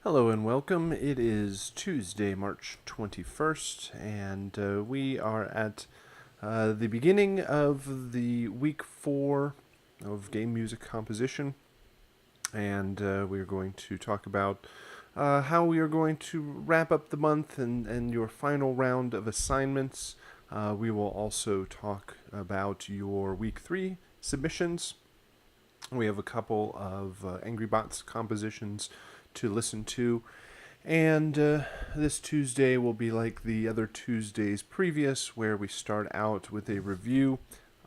Hello and welcome. It is Tuesday, March 21st, and we are at the beginning of the week 4 of game music composition, and we are going to talk about how we are going to wrap up the month and your final round of assignments. We will also talk about your week 3 submissions. We have a couple of Angry Bots compositions to listen to. And this Tuesday will be like the other Tuesdays previous, where we start out with a review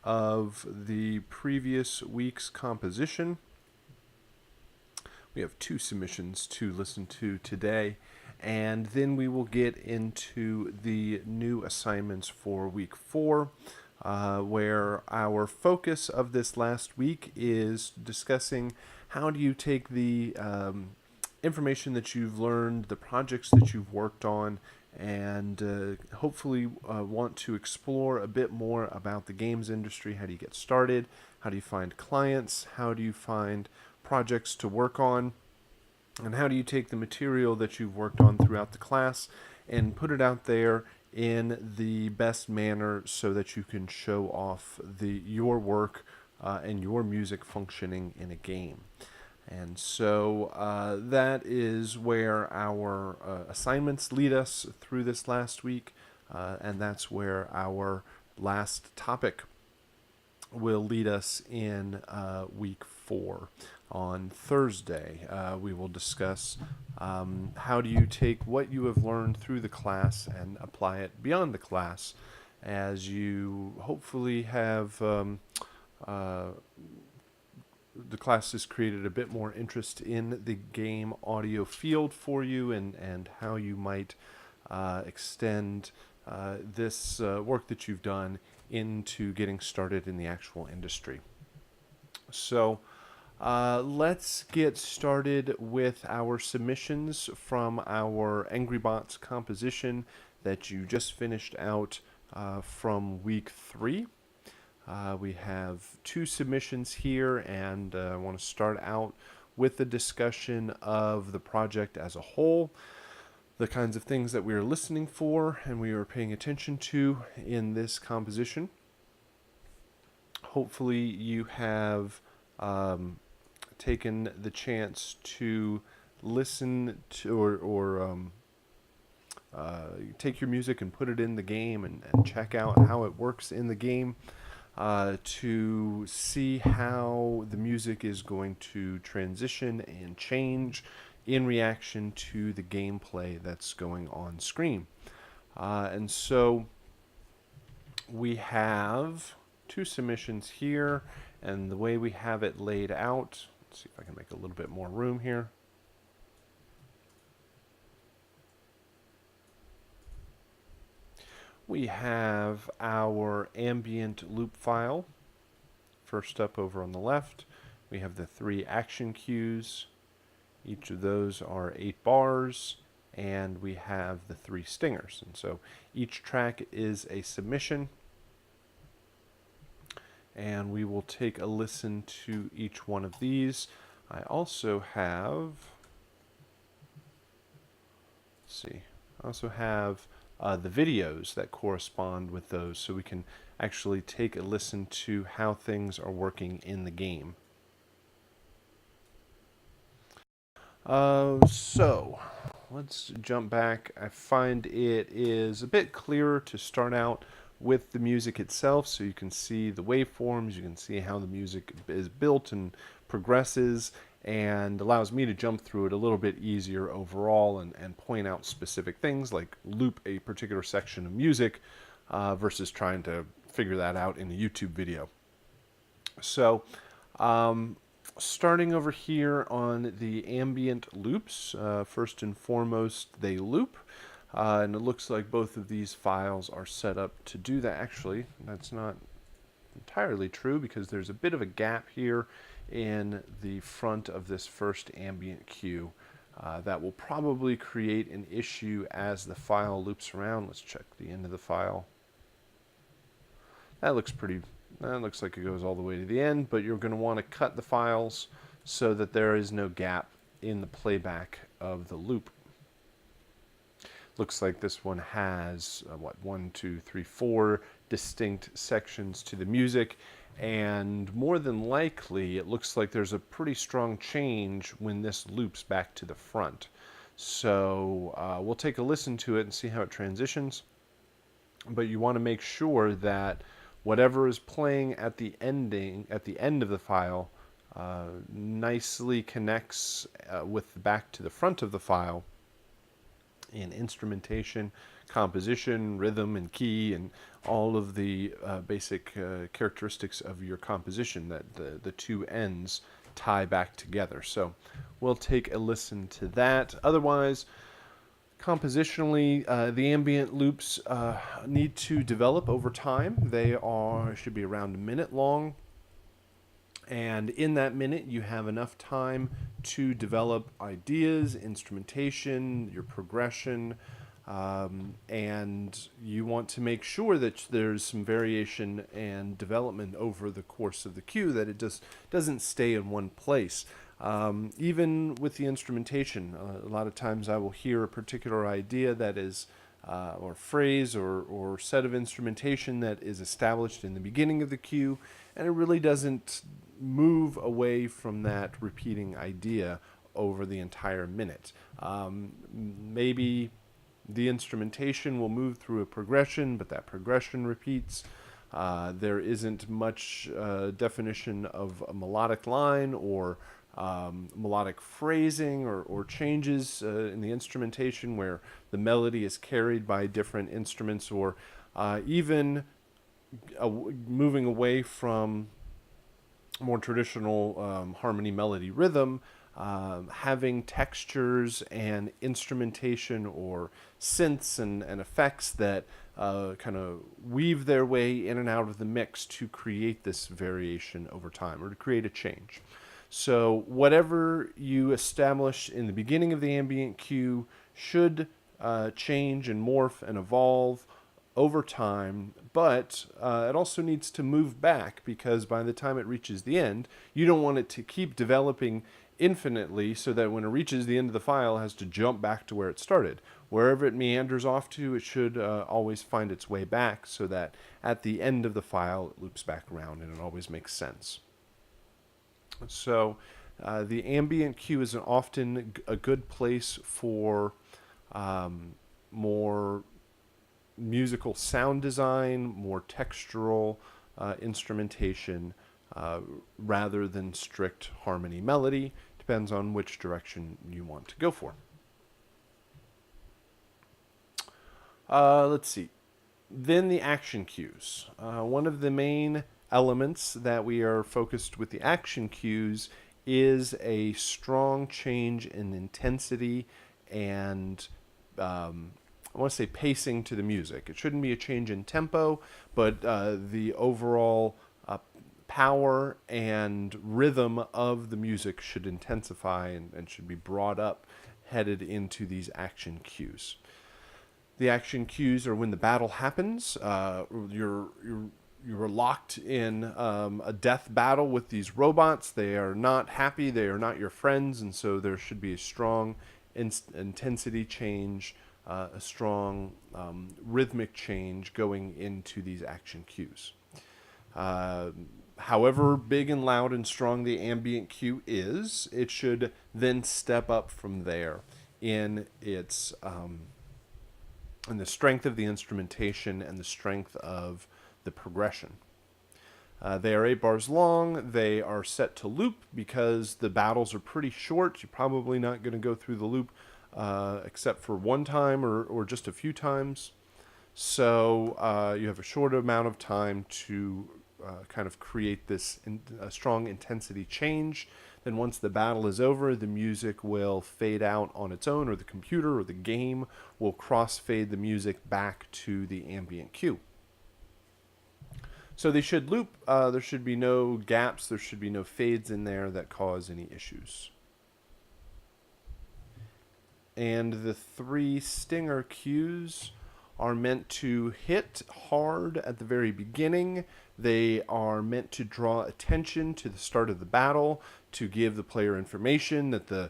of the previous week's composition. We have 2 submissions to listen to today, and then we will get into the new assignments for week 4, where our focus of this last week is discussing how do you take the information that you've learned, the projects that you've worked on, and hopefully want to explore a bit more about the games industry. How do you get started? How do you find clients? How do you find projects to work on? And how do you take the material that you've worked on throughout the class and put it out there in the best manner so that you can show off your work and your music functioning in a game? And so that is where our assignments lead us through this last week, and that's where our last topic will lead us in week 4. On Thursday, we will discuss how do you take what you have learned through the class and apply it beyond the class, as you hopefully have the class has created a bit more interest in the game audio field for you, and how you might extend this work that you've done into getting started in the actual industry. So let's get started with our submissions from our Angry Bots composition that you just finished out from week 3. We have 2 submissions here, and I want to start out with the discussion of the project as a whole, the kinds of things that we are listening for and we are paying attention to in this composition. Hopefully you have taken the chance to listen to or take your music and put it in the game and check out how it works in the game. To see how the music is going to transition and change in reaction to the gameplay that's going on screen. And so we have 2 submissions here, and the way we have it laid out, let's see if I can make a little bit more room here. We have our ambient loop file. First up over on the left, we have the 3 action cues. Each of those are 8 bars, and we have the 3 stingers. And so each track is a submission, and we will take a listen to each one of these. I also have, the videos that correspond with those, so we can actually take a listen to how things are working in the game. So let's jump back. I find it is a bit clearer to start out with the music itself, so you can see the waveforms, you can see how the music is built and progresses, and allows me to jump through it a little bit easier overall and point out specific things, like loop a particular section of music versus trying to figure that out in a YouTube video. So starting over here on the ambient loops, first and foremost they loop, and it looks like both of these files are set up to do that. Actually, that's not entirely true, because there's a bit of a gap here in the front of this first ambient cue that will probably create an issue as the file loops around. Let's check the end of the file. That looks like it goes all the way to the end, but you're going to want to cut the files so that there is no gap in the playback of the loop. Looks like this one has, 4 distinct sections to the music, and more than likely it looks like there's a pretty strong change when this loops back to the front. So we'll take a listen to it and see how it transitions, but you want to make sure that whatever is playing at the end of the file nicely connects with the back to the front of the file in instrumentation, composition, rhythm, and key, and all of the basic characteristics of your composition, that the two ends tie back together. So we'll take a listen to that. Otherwise, compositionally, the ambient loops need to develop over time. They should be around a minute long. And in that minute, you have enough time to develop ideas, instrumentation, your progression, and you want to make sure that there's some variation and development over the course of the cue, that it just doesn't stay in one place. Even with the instrumentation, a lot of times I will hear a particular idea that is, or phrase or set of instrumentation that is established in the beginning of the cue, and it really doesn't move away from that repeating idea over the entire minute. Maybe the instrumentation will move through a progression, but that progression repeats. There isn't much definition of a melodic line or melodic phrasing or changes in the instrumentation where the melody is carried by different instruments, or even moving away from more traditional harmony, melody, rhythm, having textures and instrumentation or synths and effects that kind of weave their way in and out of the mix to create this variation over time, or to create a change. So whatever you establish in the beginning of the ambient cue should change and morph and evolve over time, but it also needs to move back, because by the time it reaches the end, you don't want it to keep developing infinitely so that when it reaches the end of the file, it has to jump back to where it started. Wherever it meanders off to, it should always find its way back, so that at the end of the file, it loops back around and it always makes sense. So the ambient cue is often a good place for more musical sound design, more textural instrumentation, rather than strict harmony melody. Depends on which direction you want to go for. Let's see. Then the action cues. One of the main elements that we are focused with the action cues is a strong change in intensity and I want to say pacing to the music. It shouldn't be a change in tempo, but the overall power and rhythm of the music should intensify and should be brought up, headed into these action cues. The action cues are when the battle happens. You're locked in a death battle with these robots. They are not happy. They are not your friends, and so there should be a strong intensity change, a strong rhythmic change going into these action cues. However big and loud and strong the ambient cue is, it should then step up from there in its in the strength of the instrumentation and the strength of the progression. They are 8 bars long. They are set to loop because the battles are pretty short. You're probably not going to go through the loop except for one time or just a few times. So you have a short amount of time to kind of create this strong intensity change. Then once the battle is over, the music will fade out on its own, or the computer or the game will crossfade the music back to the ambient cue. So they should loop. There should be no gaps. There should be no fades in there that cause any issues. And the 3 stinger cues are meant to hit hard at the very beginning. They are meant to draw attention to the start of the battle, to give the player information that the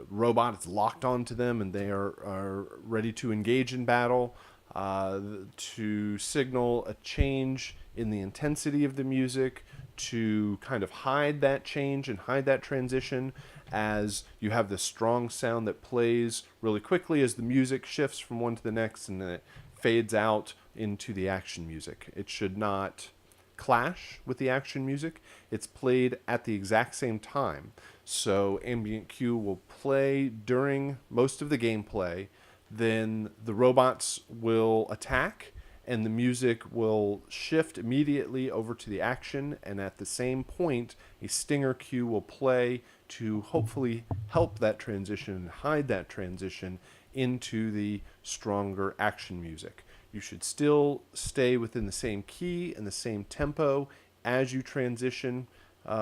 robot is locked onto them and they are ready to engage in battle, to signal a change in the intensity of the music, to kind of hide that change and hide that transition as you have this strong sound that plays really quickly as the music shifts from one to the next and then it fades out into the action music. It should not clash with the action music. It's played at the exact same time. So ambient cue will play during most of the gameplay, then the robots will attack and the music will shift immediately over to the action, and at the same point a stinger cue will play to hopefully help that transition and hide that transition into the stronger action music. You should still stay within the same key and the same tempo as you transition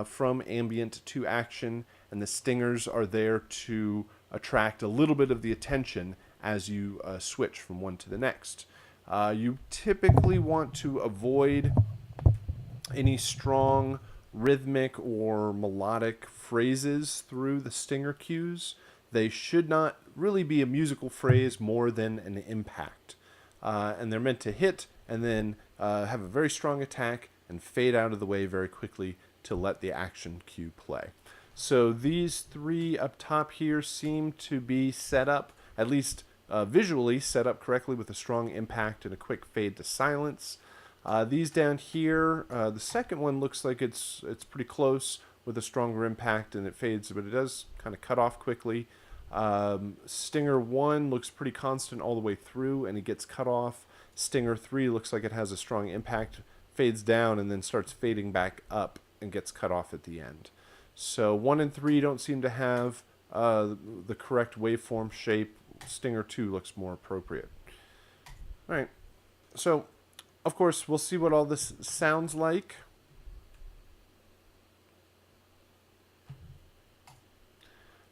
from ambient to action, and the stingers are there to attract a little bit of the attention as you switch from one to the next. You typically want to avoid any strong rhythmic or melodic phrases through the stinger cues. They should not really be a musical phrase more than an impact. And they're meant to hit and then have a very strong attack and fade out of the way very quickly to let the action cue play. So these three up top here seem to be set up, at least visually set up correctly, with a strong impact and a quick fade to silence. These down here, the second one looks like it's pretty close with a stronger impact and it fades, but it does kind of cut off quickly. Stinger 1 looks pretty constant all the way through and it gets cut off. Stinger 3 looks like it has a strong impact, fades down, and then starts fading back up and gets cut off at the end. So 1 and 3 don't seem to have the correct waveform shape. Stinger 2 looks more appropriate. All right, so of course we'll see what all this sounds like.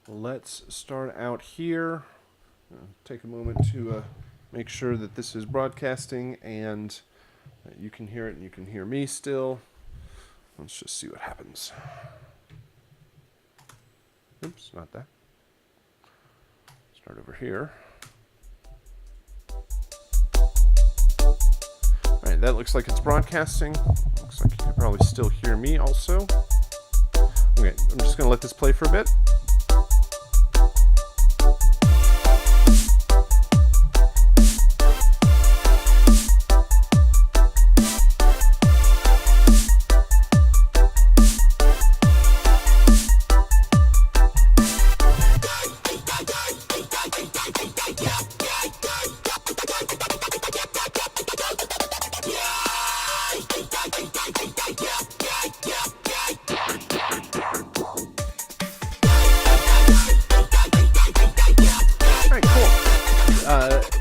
Let's start out here. Take a moment to make sure that this is broadcasting and you can hear it and you can hear me still. Let's just see what happens. Oops, not that. Start over here. All right, that looks like it's broadcasting. Looks like you can probably still hear me also. Okay, I'm just going to let this play for a bit.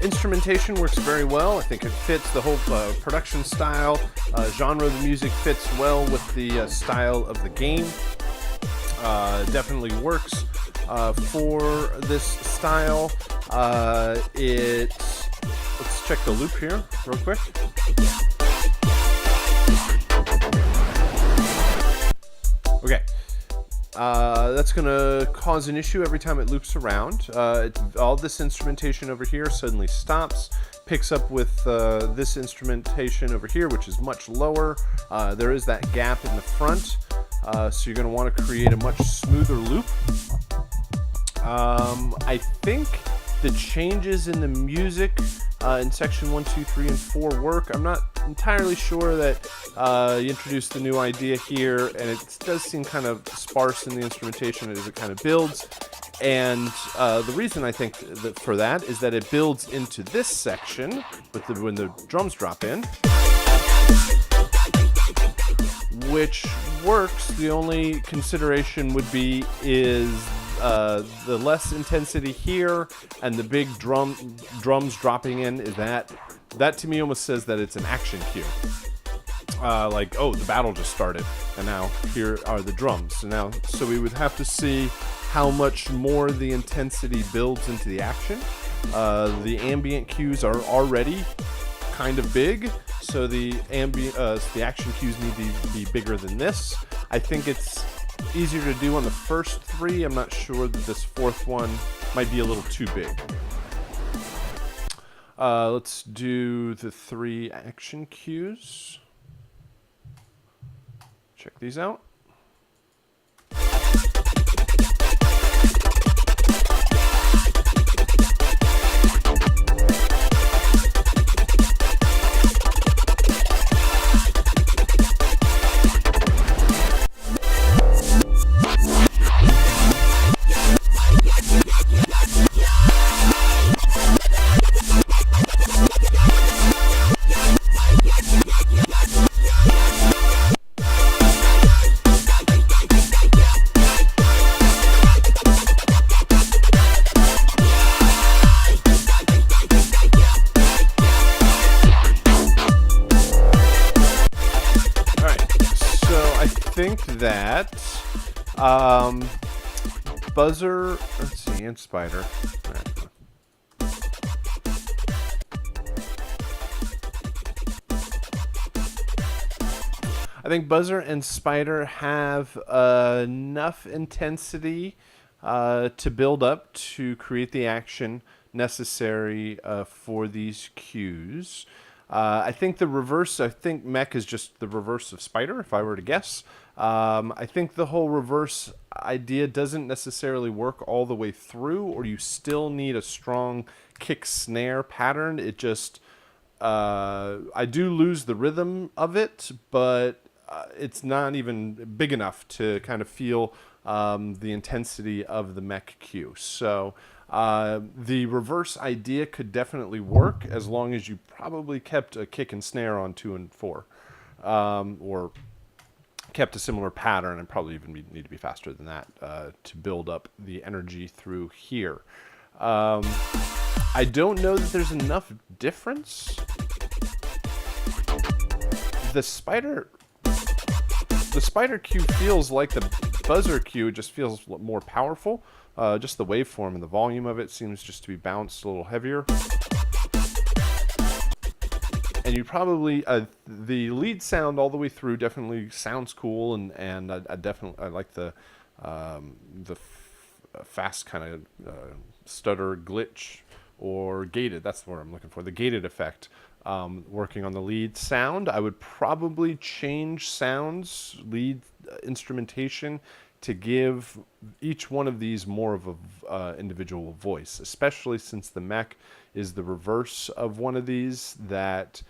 Instrumentation works very well. I think it fits the whole production style. Genre of the music fits well with the style of the game. Definitely works for this style. Let's check the loop here real quick. Okay. That's going to cause an issue every time it loops around. All this instrumentation over here suddenly stops, picks up with this instrumentation over here, which is much lower. There is that gap in the front, so you're going to want to create a much smoother loop. I think the changes in the music in section 1, 2, 3, and 4 work. I'm not entirely sure that you introduced the new idea here, and it does seem kind of sparse in the instrumentation as it kind of builds. And the reason I think for that is that it builds into this section with when the drums drop in, which works. The only consideration would be is the less intensity here and the big drums dropping in. Is that to me almost says that it's an action cue. Like, oh, the battle just started and now here are the drums. So we would have to see how much more the intensity builds into the action. The ambient cues are already kind of big, so the action cues need to be bigger than this. I think it's easier to do on the first 3. I'm not sure that this 4th one might be a little too big. Let's do the 3 action cues. Check these out. That buzzer, let's see, and spider. I think buzzer and spider have enough intensity to build up to create the action necessary for these cues. I think mech is just the reverse of spider, if I were to guess. I think the whole reverse idea doesn't necessarily work all the way through, or you still need a strong kick snare pattern. It just, I do lose the rhythm of it, but it's not even big enough to kind of feel the intensity of the mech cue. So the reverse idea could definitely work as long as you probably kept a kick and snare on 2 and 4, or kept a similar pattern, and probably even need to be faster than that to build up the energy through here. I don't know that there's enough difference. The spider cue feels like the buzzer cue, just feels more powerful. Just the waveform and the volume of it seems just to be bounced a little heavier. And you probably, the lead sound all the way through definitely sounds cool, and I like the fast kind of stutter glitch or gated. That's the word I'm looking for. The gated effect. Working on the lead sound, I would probably change sounds, lead instrumentation, to give each one of these more of a individual voice, especially since the mech is the reverse of one of these, that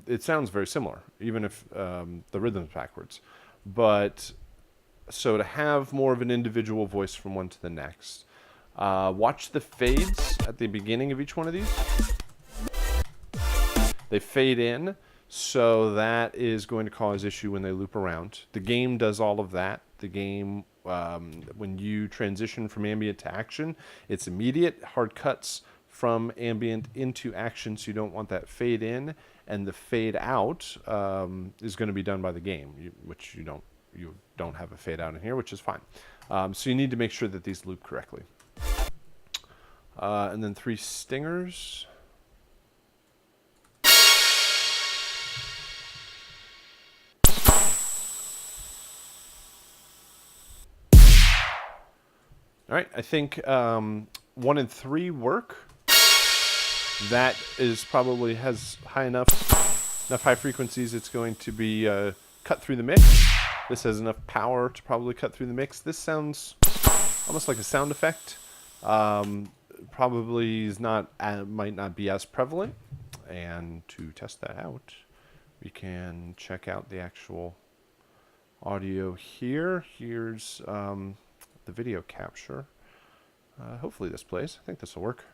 it sounds very similar, even if the rhythm's backwards. But so to have more of an individual voice from one to the next. Watch the fades at the beginning of each one of these. They fade in, so that is going to cause issue when they loop around. The game does all of that. The game, when you transition from ambient to action, it's immediate, hard cuts from ambient into action, so you don't want that fade in, and the fade out is going to be done by the game, which you don't have a fade out in here, which is fine. So you need to make sure that these loop correctly. And then 3 stingers. All right, I think 1 and 3 work. That is probably has enough high frequencies. It's going to be cut through the mix. This has enough power to probably cut through the mix. This sounds almost like a sound effect. Probably is not might not be as prevalent. And to test that out, we can check out the actual audio here. Here's the video capture. Hopefully this plays. I think this will work.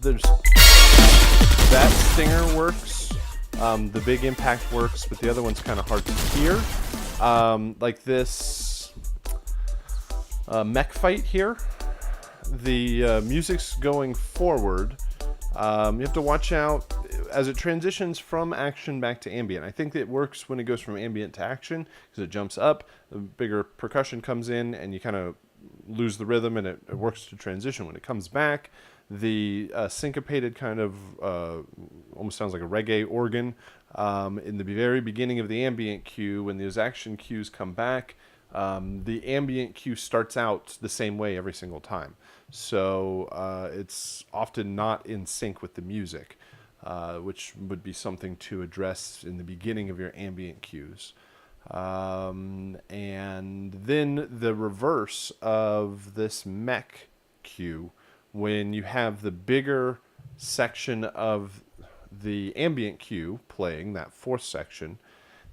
There's that stinger works. The big impact works, but the other one's kind of hard to hear. Like this mech fight here. The music's going forward. You have to watch out as it transitions from action back to ambient. I think it works when it goes from ambient to action because it jumps up, the bigger percussion comes in, and you kind of lose the rhythm, and it works to transition. When it comes back, the syncopated kind of almost sounds like a reggae organ in the very beginning of the ambient cue. When those action cues come back, the ambient cue starts out the same way every single time. So it's often not in sync with the music, which would be something to address in the beginning of your ambient cues. And then the reverse of this mech cue, when you have the bigger section of the ambient cue playing, that fourth section,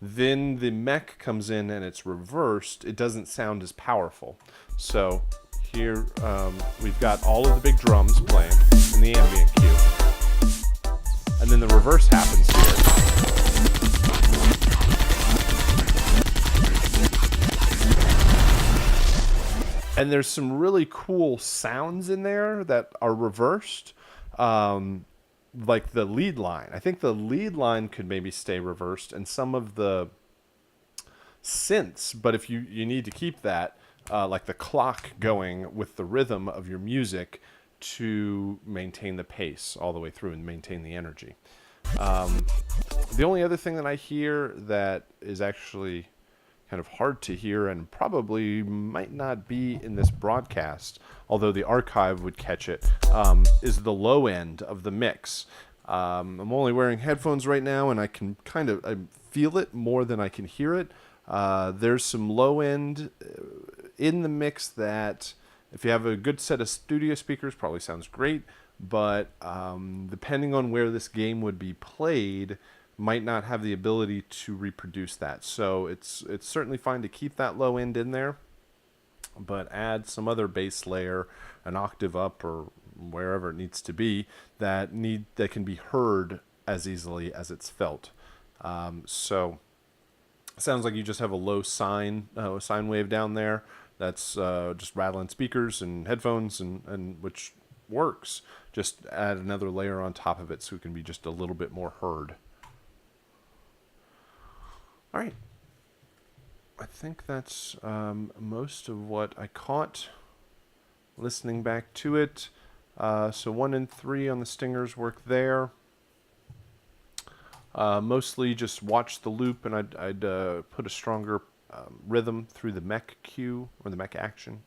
then the mech comes in and it's reversed, it doesn't sound as powerful. So here we've got all of the big drums playing in the ambient cue. And then the reverse happens here. And there's some really cool sounds in there that are reversed. Like the lead line. I think the lead line could maybe stay reversed, and some of the synths, but if you need to keep that, like the clock going with the rhythm of your music to maintain the pace all the way through and maintain the energy. The only other thing that I hear that is actually kind of hard to hear and probably might not be in this broadcast, although the archive would catch it, is the low end of the mix. I'm only wearing headphones right now, and I can I feel it more than I can hear it. There's some low end in the mix that, if you have a good set of studio speakers, probably sounds great, but depending on where this game would be played, might not have the ability to reproduce that. So it's certainly fine to keep that low end in there, but add some other bass layer, an octave up or wherever it needs to be, that can be heard as easily as it's felt. So it sounds like you just have a low sine wave down there that's just rattling speakers and headphones, and which works. Just add another layer on top of it so it can be just a little bit more heard. All right, I think that's most of what I caught listening back to it. So 1 and 3 on the stingers work there. Mostly just watch the loop, and I'd put a stronger rhythm through the mech cue, or the mech action,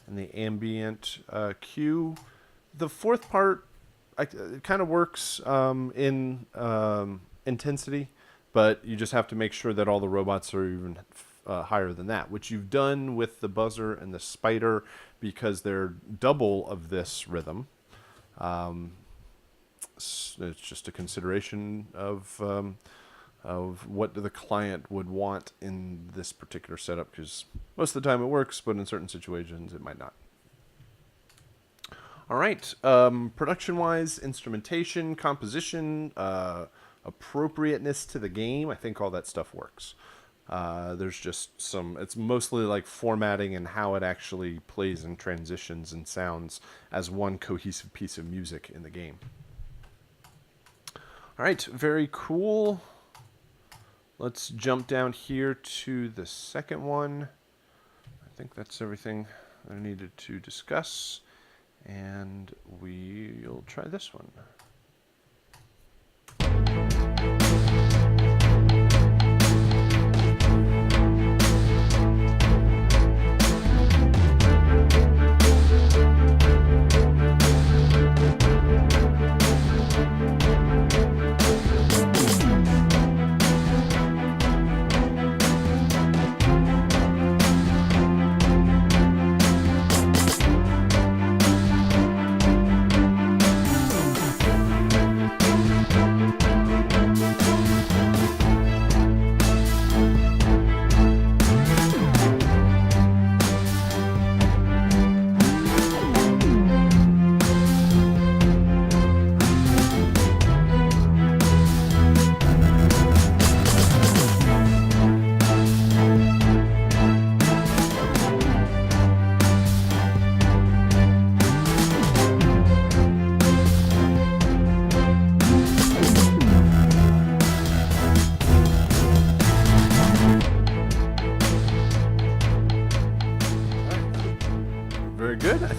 and the ambient cue. The fourth part, it kind of works in intensity, but you just have to make sure that all the robots are even higher than that, which you've done with the buzzer and the spider, because they're double of this rhythm. It's just a consideration of what the client would want in this particular setup, because most of the time it works, but in certain situations it might not. All right, production-wise, instrumentation, composition, appropriateness to the game, I think all that stuff works. There's just it's mostly like formatting and how it actually plays and transitions and sounds as one cohesive piece of music in the game. All right, very cool. Let's jump down here to the second one. I think that's everything I needed to discuss, and we'll try this one.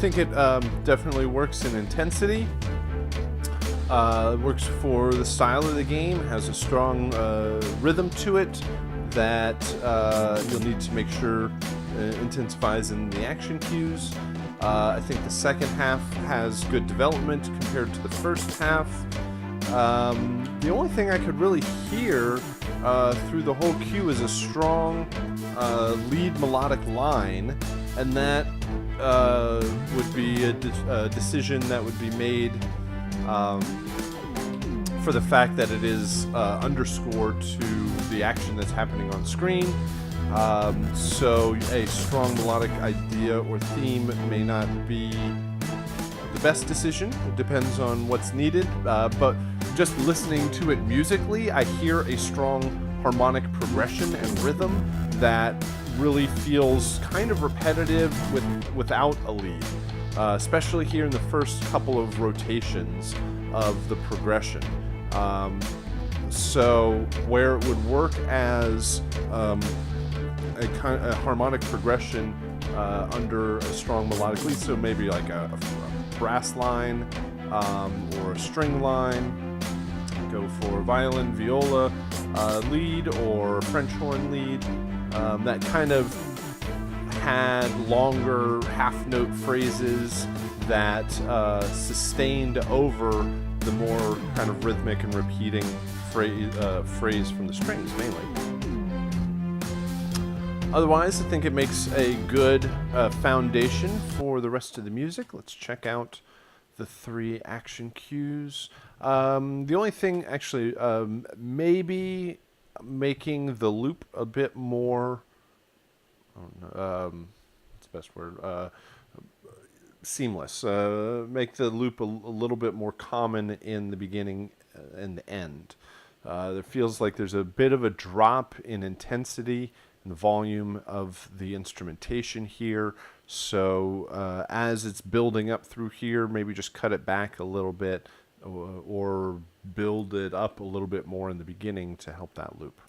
think it definitely works in intensity. It works for the style of the game, has a strong rhythm to it that you'll need to make sure intensifies in the action cues. I think the second half has good development compared to the first half. The only thing I could really hear through the whole cue is a strong lead melodic line, and that would be a decision that would be made for the fact that it is underscored to the action that's happening on screen. So a strong melodic idea or theme may not be the best decision. It depends on what's needed. But just listening to it musically, I hear a strong harmonic progression and rhythm that really feels kind of repetitive without a lead. Especially here in the first couple of rotations of the progression. So where it would work as a harmonic progression under a strong melodic lead, so maybe like a brass line or a string line, go for violin, viola lead or French horn lead, that kind of had longer half-note phrases that sustained over the more kind of rhythmic and repeating phrase from the strings mainly. Otherwise, I think it makes a good foundation for the rest of the music. Let's check out the 3 action cues. The only thing actually maybe making the loop a bit more what's the best word? Seamless. Make the loop a little bit more common in the beginning and the end. There feels like there's a bit of a drop in intensity and the volume of the instrumentation here. So as it's building up through here, maybe just cut it back a little bit or build it up a little bit more in the beginning to help that loop.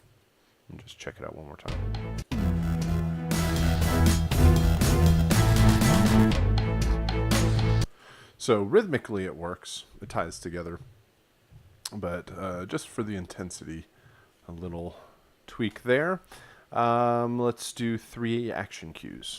And just check it out one more time. So rhythmically it works, it ties together, but just for the intensity, a little tweak there. Let's do 3 action cues.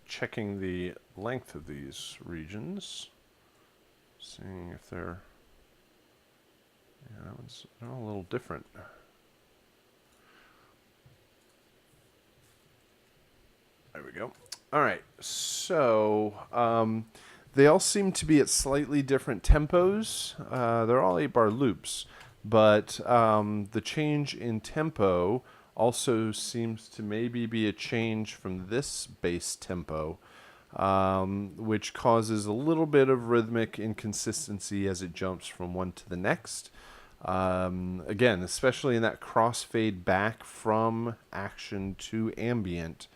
Checking the length of these regions, seeing if they're, they're all a little different. There we go. All right, so they all seem to be at slightly different tempos. They're all 8-bar loops, but the change in tempo also seems to maybe be a change from this bass tempo, which causes a little bit of rhythmic inconsistency as it jumps from one to the next. Again, especially in that crossfade back from action to ambient,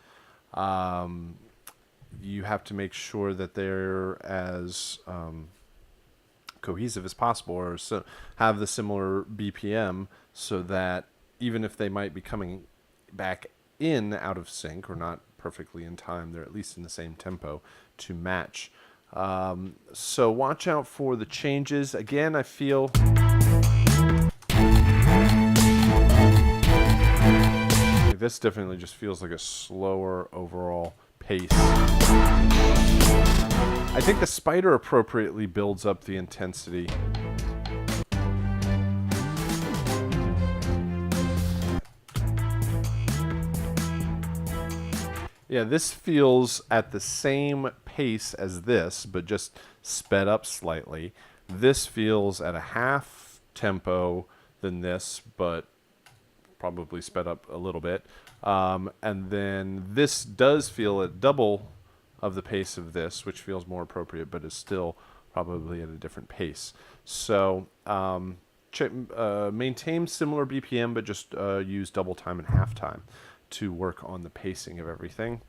you have to make sure that they're as cohesive as possible, or have the similar BPM, so that even if they might be coming back in out of sync or not perfectly in time, they're at least in the same tempo to match. So watch out for the changes. Again, I feel this definitely just feels like a slower overall pace. I think the spider appropriately builds up the intensity. Yeah, this feels at the same pace as this, but just sped up slightly. This feels at a half tempo than this, but probably sped up a little bit. And then this does feel at double of the pace of this, which feels more appropriate, but is still probably at a different pace. So maintain similar BPM, but just use double time and half time to work on the pacing of everything.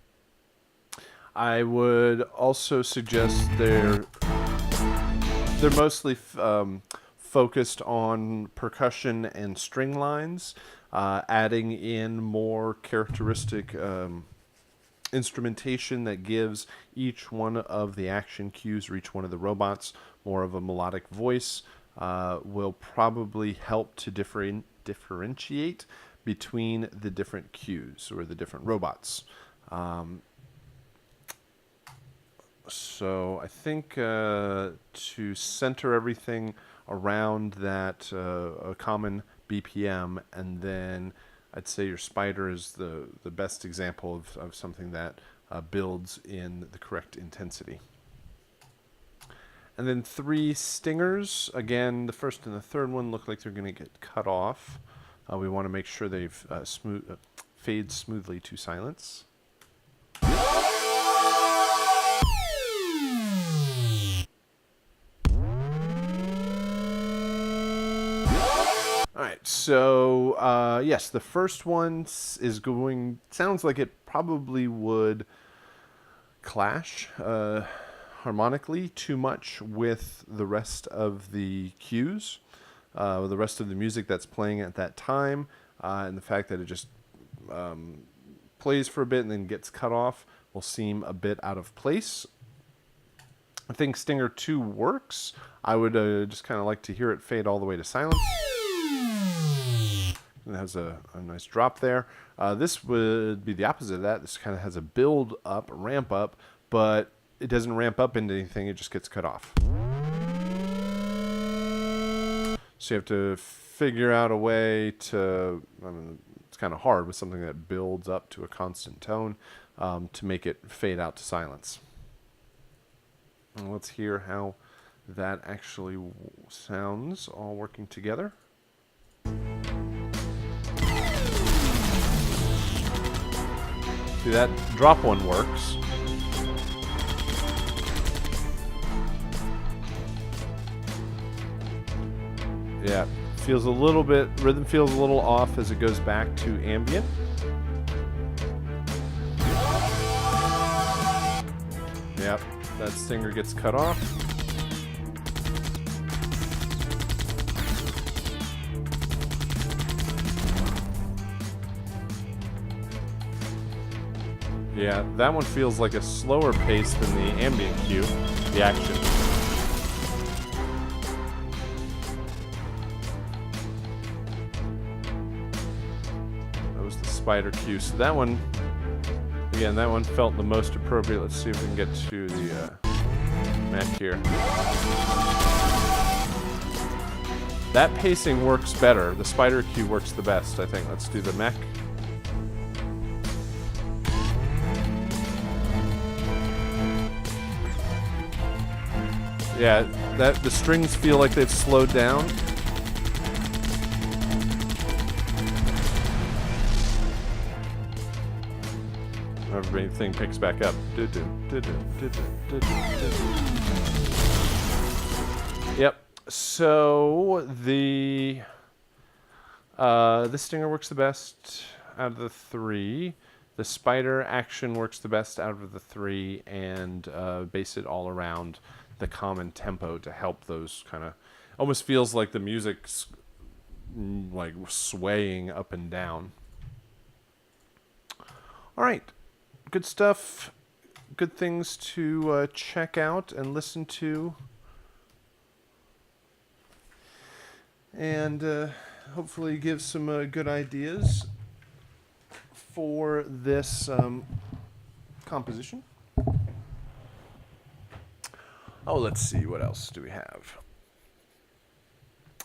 I would also suggest they're mostly focused on percussion and string lines, adding in more characteristic instrumentation that gives each one of the action cues or each one of the robots more of a melodic voice will probably help to differentiate between the different cues or the different robots. So I think to center everything around that a common BPM, and then I'd say your spider is the best example of something that builds in the correct intensity. And then 3 stingers. Again, the first and the third one look like they're going to get cut off. We want to make sure they've fade smoothly to silence. All right, so yes, the first one is going, sounds like it probably would clash harmonically too much with the rest of the cues, the rest of the music that's playing at that time, and the fact that it just plays for a bit and then gets cut off will seem a bit out of place. I think Stinger 2 works. I would just kind of like to hear it fade all the way to silence. It has a nice drop there. This would be the opposite of that. This kind of has a build up, ramp up, but it doesn't ramp up into anything. It just gets cut off. So you have to figure out a way to, I mean, it's kind of hard with something that builds up to a constant tone to make it fade out to silence. And let's hear how that actually sounds all working together. See, that drop one works. Yeah, feels a little bit, rhythm feels a little off as it goes back to ambient. Yep, that stinger gets cut off. Yeah, that one feels like a slower pace than the ambient cue, the action. That was the spider cue. So that one, again, that one felt the most appropriate. Let's see if we can get to the mech here. That pacing works better. The spider cue works the best, I think. Let's do the mech. Yeah, the strings feel like they've slowed down. Everything picks back up. Yep. So the stinger works the best out of the 3. The spider action works the best out of the 3, and base it all around the common tempo to help those kind of, almost feels like the music's like swaying up and down. All right, good stuff, good things to check out and listen to, and hopefully give some good ideas for this composition. Oh, let's see, what else do we have?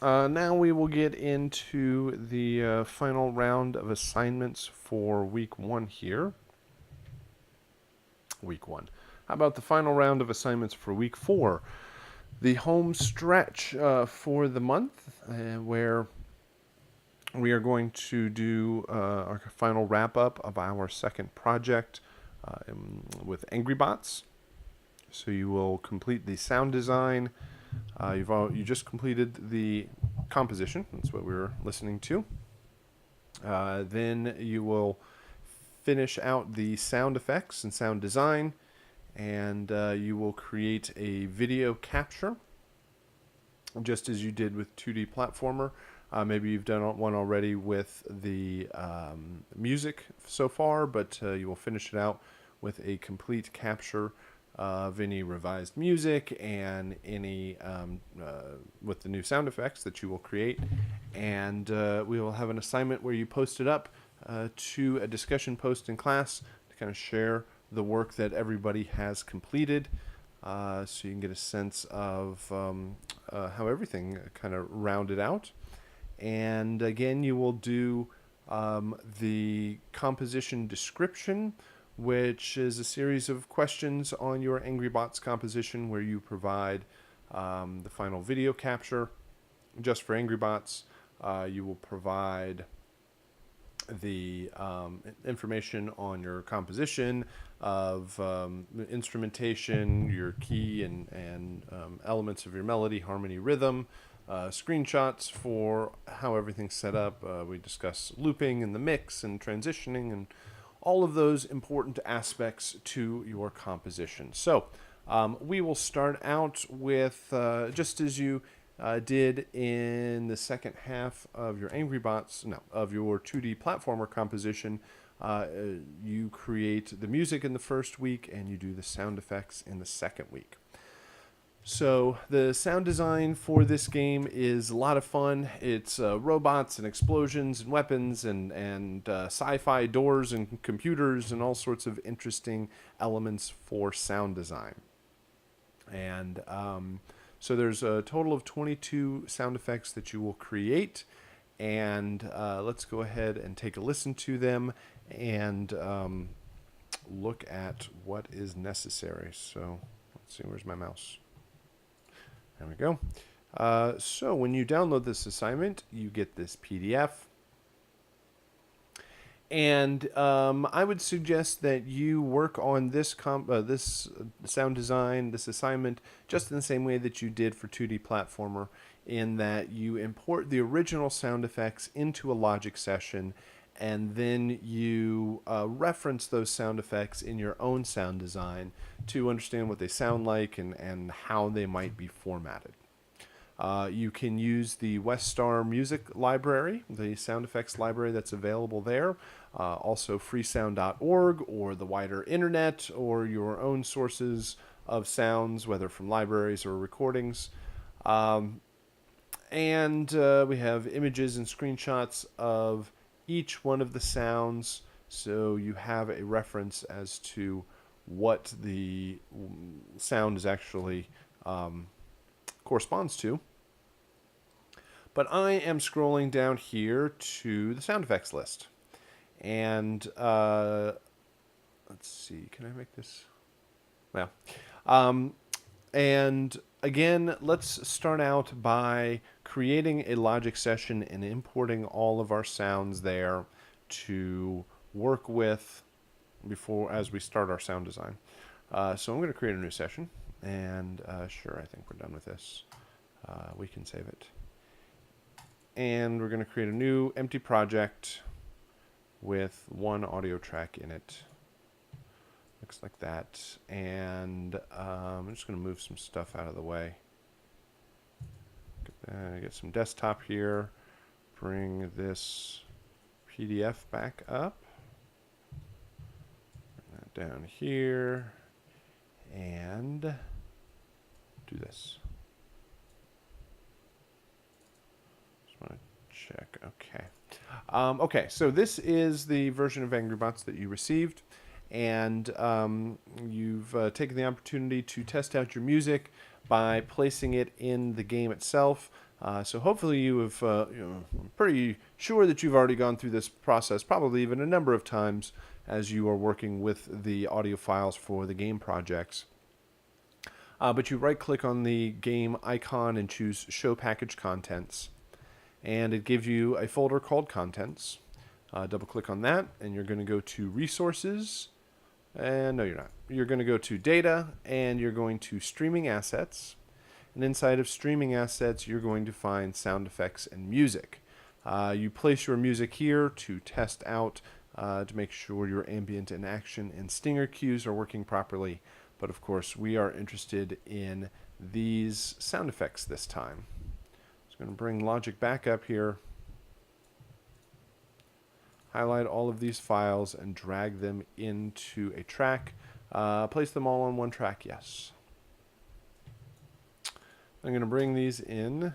Now we will get into the final round of assignments for week 1 here. week 1. How about the final round of assignments for week 4? The home stretch for the month, where we are going to do our final wrap-up of our second project with Angry Bots. So you will complete the sound design. You just completed the composition. That's what we were listening to. Then you will finish out the sound effects and sound design, and you will create a video capture, just as you did with 2D platformer. Maybe you've done one already with the music so far, but you will finish it out with a complete capture of any revised music and any with the new sound effects that you will create. And we will have an assignment where you post it up to a discussion post in class to kind of share the work that everybody has completed, so you can get a sense of how everything kind of rounded out. And again, you will do the composition description, which is a series of questions on your Angry Bots composition where you provide the final video capture just for Angry Bots. You will provide the information on your composition of instrumentation, your key and elements of your melody, harmony, rhythm, screenshots for how everything's set up. We discuss looping and the mix and transitioning and all of those important aspects to your composition. So we will start out with, just as you did in the second half of your of your 2D platformer composition, you create the music in the first week and you do the sound effects in the second week. So the sound design for this game is a lot of fun. It's robots and explosions and weapons and sci-fi doors and computers and all sorts of interesting elements for sound design. And so there's a total of 22 sound effects that you will create. And let's go ahead and take a listen to them and look at what is necessary. So let's see, where's my mouse? There we go. So when you download this assignment, you get this PDF. And I would suggest that you work on this sound design, this assignment, just in the same way that you did for 2D platformer, in that you import the original sound effects into a Logic session, and then you reference those sound effects in your own sound design to understand what they sound like and how they might be formatted. You can use the Westar Music Library, the sound effects library that's available there, also freesound.org or the wider internet or your own sources of sounds, whether from libraries or recordings. And we have images and screenshots of each one of the sounds, so you have a reference as to what the sound is actually corresponds to. But I am scrolling down here to the sound effects list. And let's see, can I make this? Well, and again, let's start out by creating a Logic session and importing all of our sounds there to work with as we start our sound design. So I'm going to create a new session, and sure, I think we're done with this. We can save it. And we're going to create a new empty project with one audio track in it. Looks like that. And I'm just going to move some stuff out of the way. Get some desktop here. Bring this PDF back up. Bring that down here. And do this. Just want to check. Okay. Okay, so this is the version of Angry Bots that you received. And you've taken the opportunity to test out your music by placing it in the game itself. So hopefully you have, I'm pretty sure that you've already gone through this process, probably even a number of times, as you are working with the audio files for the game projects. But you right-click on the game icon and choose Show Package Contents. And it gives you a folder called Contents. Double-click on that, and you're going to go to Resources. And no, you're not. You're going to go to Data, and you're going to Streaming Assets. And inside of Streaming Assets, you're going to find Sound Effects and Music. You place your music here to test out to make sure your ambient and action and stinger cues are working properly. But of course, we are interested in these sound effects this time. I'm going to bring Logic back up here, highlight all of these files, and drag them into a track. Place them all on one track, yes. I'm going to bring these in.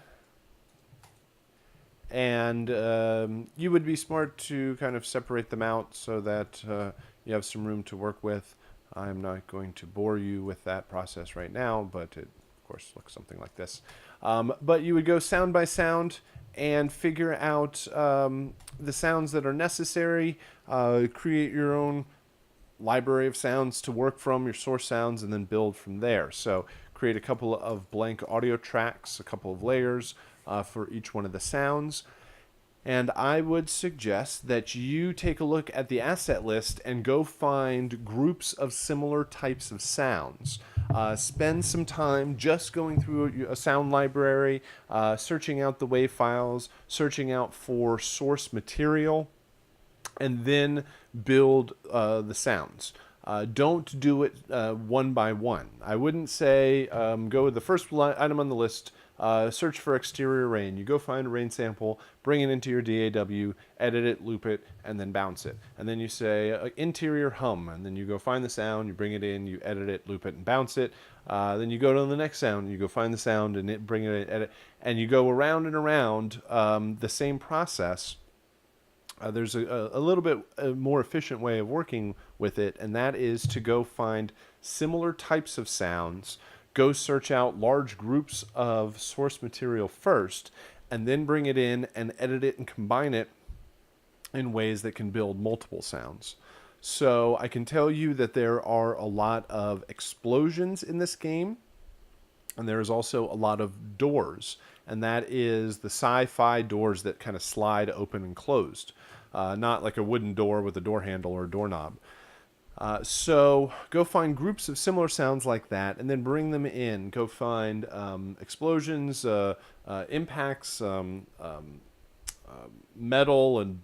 And you would be smart to kind of separate them out so that you have some room to work with. I'm not going to bore you with that process right now, but it, of course, looks something like this. But you would go sound by sound and figure out the sounds that are necessary, create your own library of sounds to work from, your source sounds, and then build from there. So create a couple of blank audio tracks, a couple of layers for each one of the sounds. And I would suggest that you take a look at the asset list and go find groups of similar types of sounds. Spend some time just going through a sound library, searching out the WAV files, searching out for source material, and then build the sounds. Don't do it one by one. I wouldn't say go with the first item on the list, search for exterior rain. You go find a rain sample, bring it into your DAW, edit it, loop it, and then bounce it. And then you say interior hum, and then you go find the sound, you bring it in, you edit it, loop it, and bounce it. Then you go to the next sound, you go find the sound, and bring it in, edit, and you go around and around the same process. There's a little bit more efficient way of working with it, and that is to go find similar types of sounds, go search out large groups of source material first, and then bring it in and edit it and combine it in ways that can build multiple sounds. So I can tell you that there are a lot of explosions in this game, and there is also a lot of doors, and that is the sci-fi doors that kind of slide open and closed. Not like a wooden door with a door handle or a doorknob. So go find groups of similar sounds like that and then bring them in. Go find explosions, impacts, metal and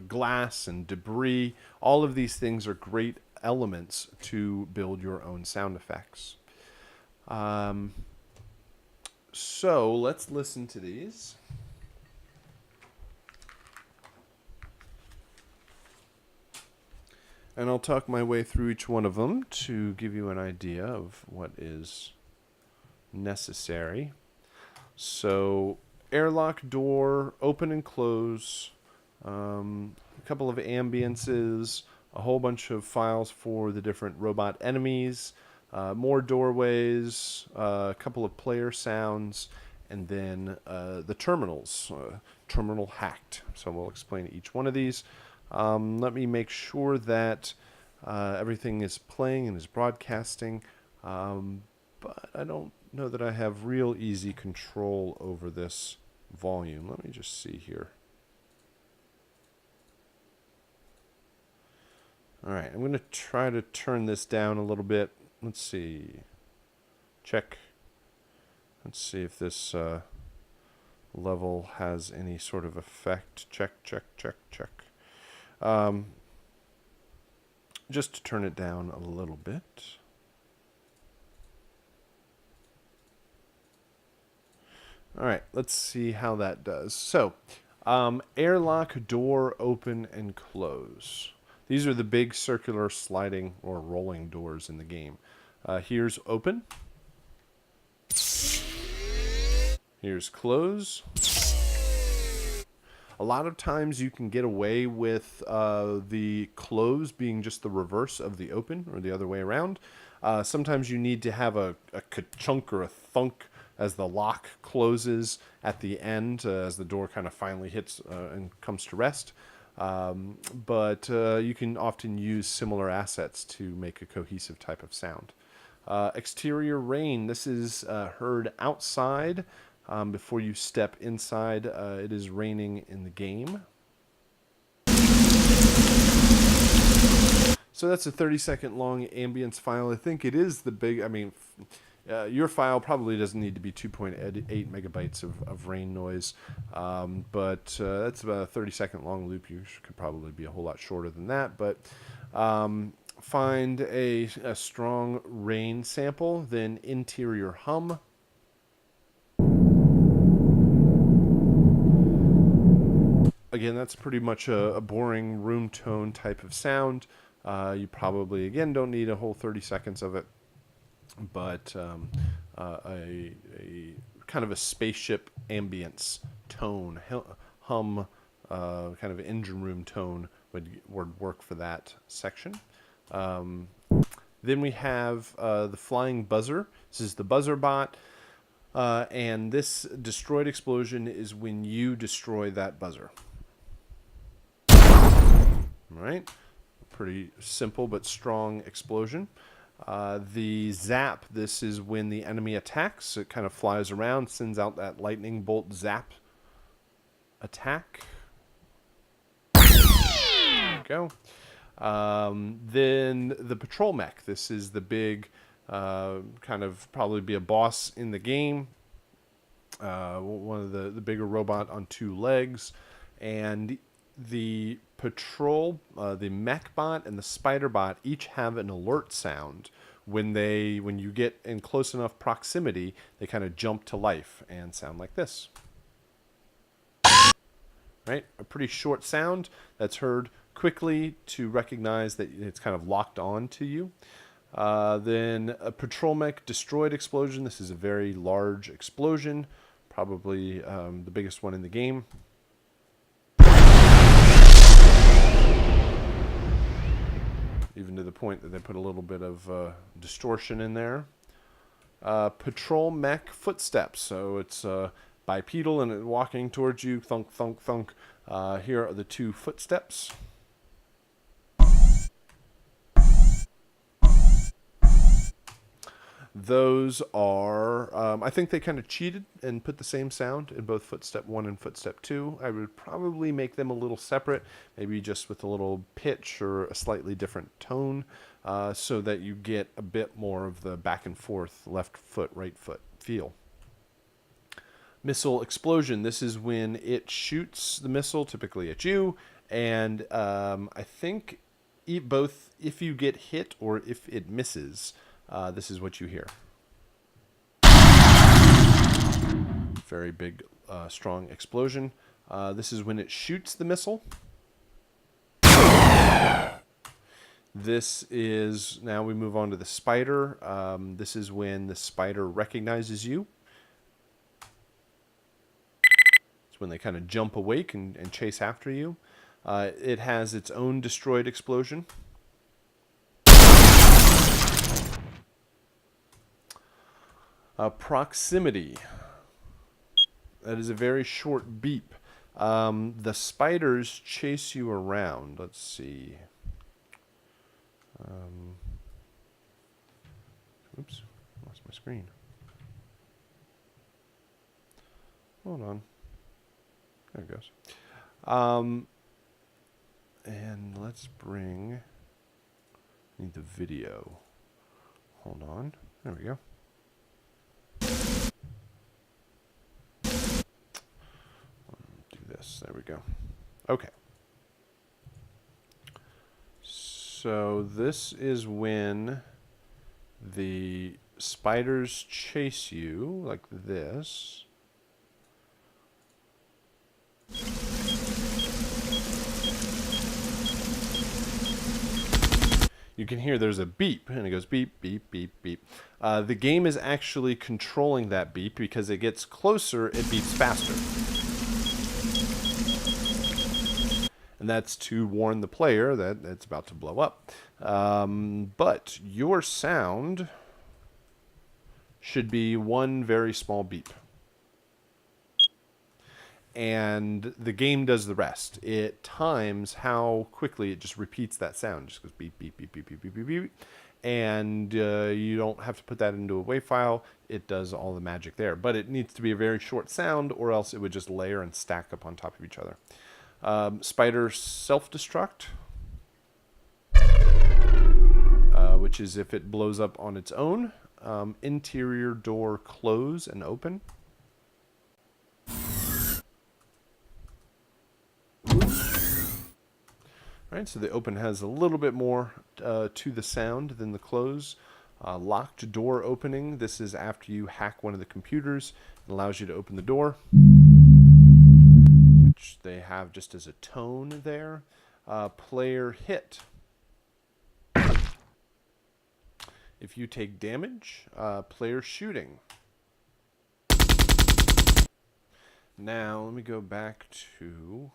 glass and debris. All of these things are great elements to build your own sound effects. So let's listen to these. And I'll talk my way through each one of them to give you an idea of what is necessary. So, airlock door, open and close, a couple of ambiences, a whole bunch of files for the different robot enemies, more doorways, a couple of player sounds, and then the terminals, terminal hacked. So we'll explain each one of these. Let me make sure that everything is playing and is broadcasting, but I don't know that I have real easy control over this volume. Let me just see here. All right, I'm going to try to turn this down a little bit. Let's see. Check. Let's see if this level has any sort of effect. Check. Just to turn it down a little bit. All right, let's see how that does. So, airlock, door, open, and close. These are the big circular sliding or rolling doors in the game. Here's open. Here's close. A lot of times you can get away with the close being just the reverse of the open or the other way around. Sometimes you need to have a ka-chunk or a thunk as the lock closes at the end, as the door kind of finally hits and comes to rest. but you can often use similar assets to make a cohesive type of sound. Exterior rain. This is heard outside. Before you step inside, it is raining in the game. So that's a 30-second long ambience file. I think it is the big, I mean, your file probably doesn't need to be 2.8 megabytes of rain noise, but that's about a 30-second long loop. You could probably be a whole lot shorter than that, but find a strong rain sample, then interior hum. Again, that's pretty much a boring room tone type of sound. You probably, again, don't need a whole 30 seconds of it, but a kind of a spaceship ambience tone, hum, kind of engine room tone would work for that section. Then we have the flying buzzer. This is the buzzer bot, and this destroyed explosion is when you destroy that buzzer. All right. Pretty simple but strong explosion. The zap, this is when the enemy attacks. It kind of flies around, sends out that lightning bolt zap attack. There we go. Then the patrol mech. This is the big, kind of probably be a boss in the game. One of the bigger robot on two legs. And the patrol, the mech bot and the spider bot each have an alert sound. When you get in close enough proximity, they kind of jump to life and sound like this. Right? A pretty short sound that's heard quickly to recognize that it's kind of locked on to you. Then a patrol mech destroyed explosion. This is a very large explosion, probably the biggest one in the game. Even to the point that they put a little bit of distortion in there. Patrol mech footsteps. So it's bipedal and walking towards you. Thunk, thunk, thunk. Here are the two footsteps. Those are, I think they kind of cheated and put the same sound in both footstep 1 and footstep 2. I would probably make them a little separate, maybe just with a little pitch or a slightly different tone, so that you get a bit more of the back and forth, left foot, right foot feel. Missile explosion. This is when it shoots the missile, typically at you, and I think both if you get hit or if it misses, this is what you hear. Very big, strong explosion. This is when it shoots the missile. This is, now we move on to the spider. This is when the spider recognizes you. It's when they kind of jump awake and chase after you. It has its own destroyed explosion. Proximity. That is a very short beep. The spiders chase you around. Let's see. Oops, lost my screen. Hold on. There it goes. And let's bring. Need the video. Hold on. There we go. There we go. Okay. So this is when the spiders chase you like this. You can hear there's a beep, and it goes beep, beep, beep, beep. The game is actually controlling that beep because it gets closer, it beeps faster. And that's to warn the player that it's about to blow up. But your sound should be one very small beep. and the game does the rest. It times how quickly it just repeats that sound. It just goes beep, beep, beep, beep, beep, beep, beep, beep. And you don't have to put that into a WAV file. It does all the magic there. But it needs to be a very short sound, or else it would just layer and stack up on top of each other. Spider self-destruct, which is if it blows up on its own. Interior door close and open. Right, so the open has a little bit more to the sound than the close. Locked door opening. This is after you hack one of the computers. It allows you to open the door, which they have just as a tone there. Player hit. If you take damage, player shooting. Now, let me go back to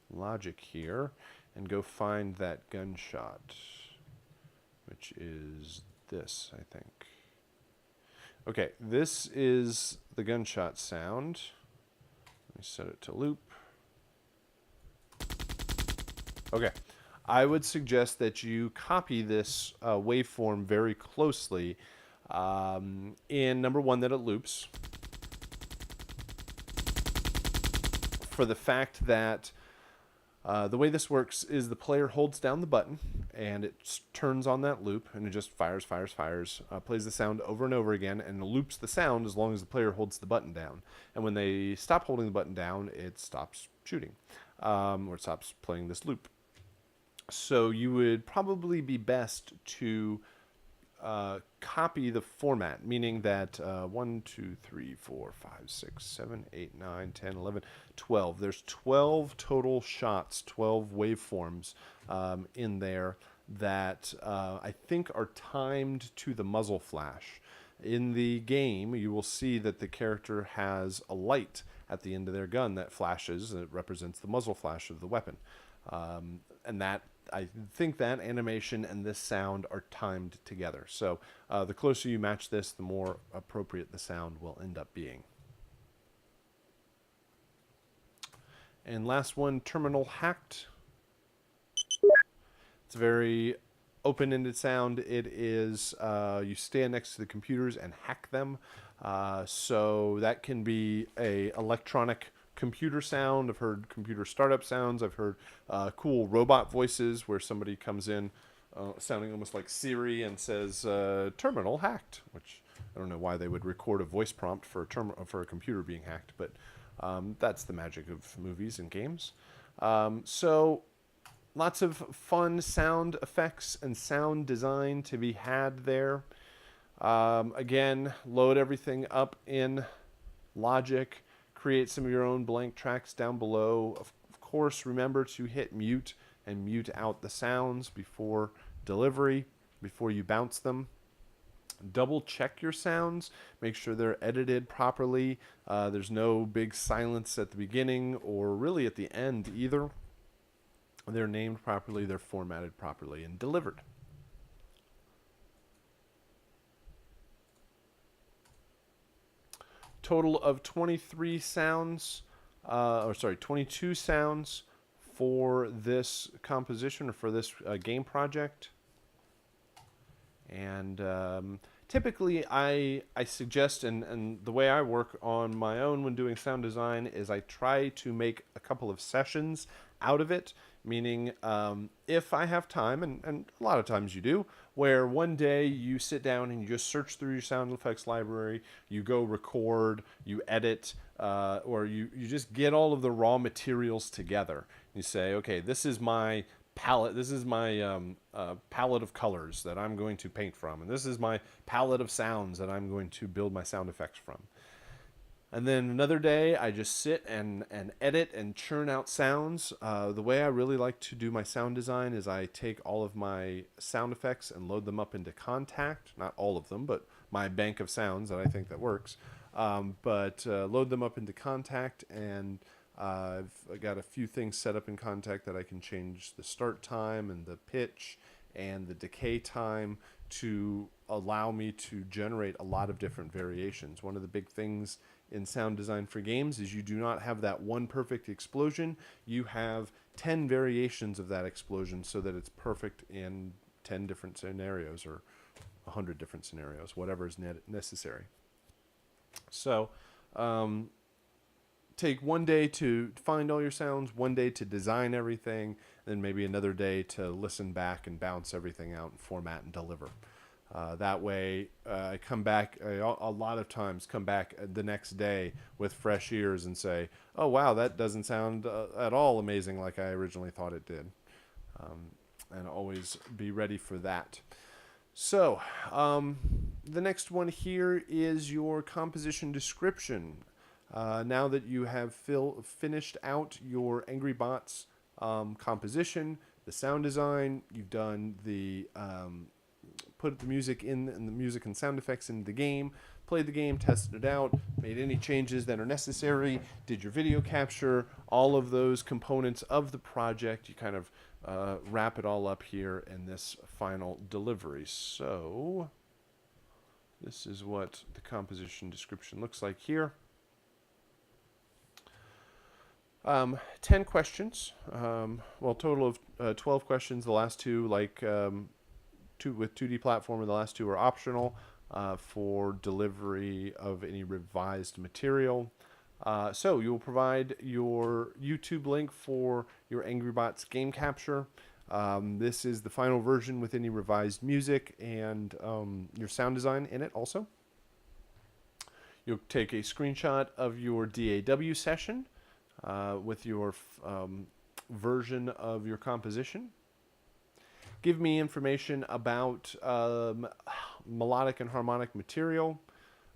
logic here and go find that gunshot, which is this, I think. Okay, this is the gunshot sound. Let me set it to loop. Okay. I would suggest that you copy this waveform very closely in number one, that it loops, for the fact that the way this works is the player holds down the button and it turns on that loop, and it just fires, plays the sound over and over again, and loops the sound as long as the player holds the button down. And when they stop holding the button down, it stops shooting, or it stops playing this loop. So you would probably be best to copy the format, meaning that 1, 2, 3, 4, 5, 6, 7, 8, 9, 10, 11, 12. There's 12 total shots, 12 waveforms in there that I think are timed to the muzzle flash. In the game, you will see that the character has a light at the end of their gun that flashes, and it represents the muzzle flash of the weapon. And that, I think that animation and this sound are timed together. So the closer you match this, the more appropriate the sound will end up being. And last one, terminal hacked. It's a very open-ended sound. It is, you stand next to the computers and hack them. So that can be a electronic computer sound. I've heard computer startup sounds. I've heard cool robot voices where somebody comes in sounding almost like Siri and says terminal hacked, which I don't know why they would record a voice prompt for a computer being hacked, but that's the magic of movies and games. So lots of fun sound effects and sound design to be had there. Again, load everything up in Logic. Create some of your own blank tracks down below. Of course, remember to hit mute and mute out the sounds before delivery, before you bounce them. Double check your sounds. Make sure they're edited properly. There's no big silence at the beginning or really at the end either. They're named properly, they're formatted properly, and delivered. Total of 23 sounds, 22 sounds for this composition or for this game project. And typically I suggest, and the way I work on my own when doing sound design is I try to make a couple of sessions out of it, meaning if I have time, and a lot of times you do, where one day you sit down and you just search through your sound effects library, you go record, you edit, or you just get all of the raw materials together. You say, okay, this is my palette. This is my palette of colors that I'm going to paint from, and this is my palette of sounds that I'm going to build my sound effects from. And then another day, I just sit and edit and churn out sounds. The way I really like to do my sound design is I take all of my sound effects and load them up into Contact. Not all of them, but my bank of sounds that I think that works. Load them up into Contact, and I've got a few things set up in Contact that I can change the start time and the pitch and the decay time to allow me to generate a lot of different variations. One of the big things in sound design for games is you do not have that one perfect explosion. You have 10 variations of that explosion so that it's perfect in 10 different scenarios or 100 different scenarios, whatever is necessary. So take one day to find all your sounds, one day to design everything, then maybe another day to listen back and bounce everything out and format and deliver. That way, I come back, a lot of times come back the next day with fresh ears and say, oh, wow, that doesn't sound at all amazing like I originally thought it did. And always be ready for that. So, the next one here is your composition description. Now that you have finished out your Angry Bots composition, the sound design, you've done the put the music in and the music and sound effects into the game, played the game, tested it out, made any changes that are necessary, did your video capture, all of those components of the project. You kind of wrap it all up here in this final delivery. So this is what the composition description looks like here. 10 questions, total of 12 questions. The last two, with 2D platformer, the last two are optional for delivery of any revised material. So you will provide your YouTube link for your Angry Bots game capture. This is the final version with any revised music and your sound design in it also. You'll take a screenshot of your DAW session with your version of your composition. Give me information about melodic and harmonic material.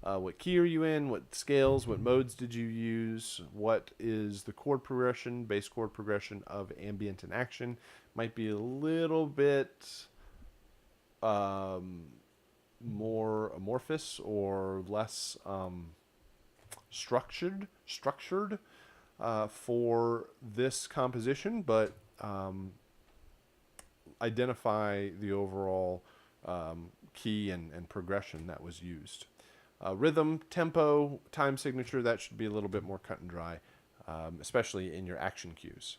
What key are you in? What scales? What modes did you use? What is the chord progression, bass chord progression of ambient and action? Might be a little bit more amorphous or less structured for this composition, but identify the overall key and progression that was used. Rhythm, tempo, time signature, that should be a little bit more cut and dry, especially in your action cues.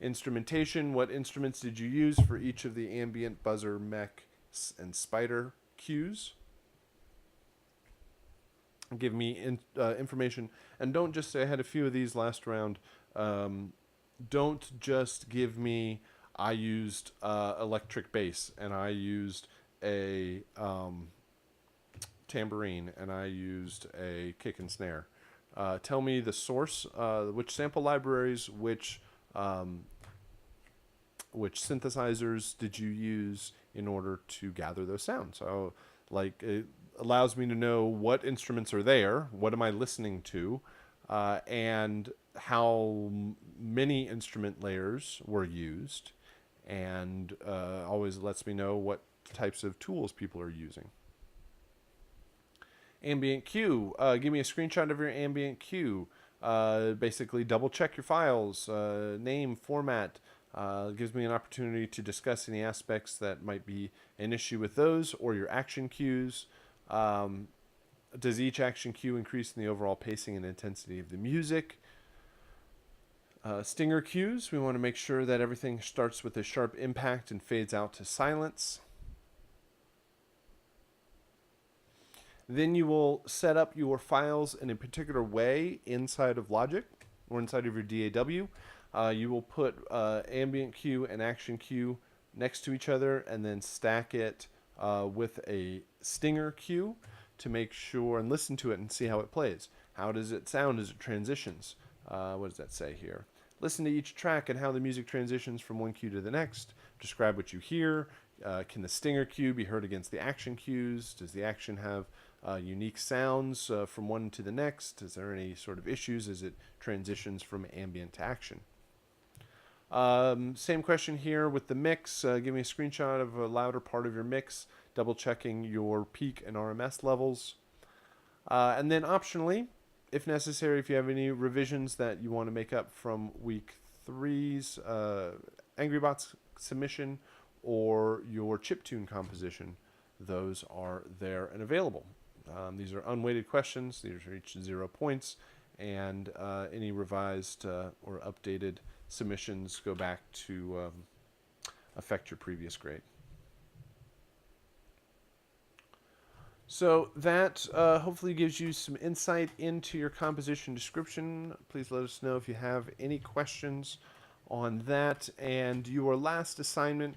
Instrumentation, what instruments did you use for each of the ambient, buzzer, mech, and spider cues? Give me information, and don't just say I had a few of these last round. Don't just give me I used electric bass and I used a tambourine and I used a kick and snare. Tell me the source, which sample libraries, which synthesizers did you use in order to gather those sounds? So, like, it allows me to know what instruments are there, what am I listening to, and how many instrument layers were used, and always lets me know what types of tools people are using. Ambient cue. Give me a screenshot of your ambient cue. Basically, double check your files, name, format. Gives me an opportunity to discuss any aspects that might be an issue with those or your action cues. Does each action cue increase in the overall pacing and intensity of the music? Stinger cues. We want to make sure that everything starts with a sharp impact and fades out to silence. Then you will set up your files in a particular way inside of Logic or inside of your DAW. You will put ambient cue and action cue next to each other and then stack it with a stinger cue to make sure and listen to it and see how it plays. How does it sound as it transitions? What does that say here? Listen to each track and how the music transitions from one cue to the next. Describe what you hear. Can the stinger cue be heard against the action cues? Does the action have unique sounds from one to the next? Is there any sort of issues as it transitions from ambient to action? Same question here with the mix. Give me a screenshot of a louder part of your mix, double checking your peak and RMS levels. And then optionally, if necessary, if you have any revisions that you want to make up from week 3's Angry Bots submission or your chiptune composition, those are there and available. These are unweighted questions. These are each 0 points, and any revised or updated submissions go back to affect your previous grade. So that hopefully gives you some insight into your composition description. Please let us know if you have any questions on that. And your last assignment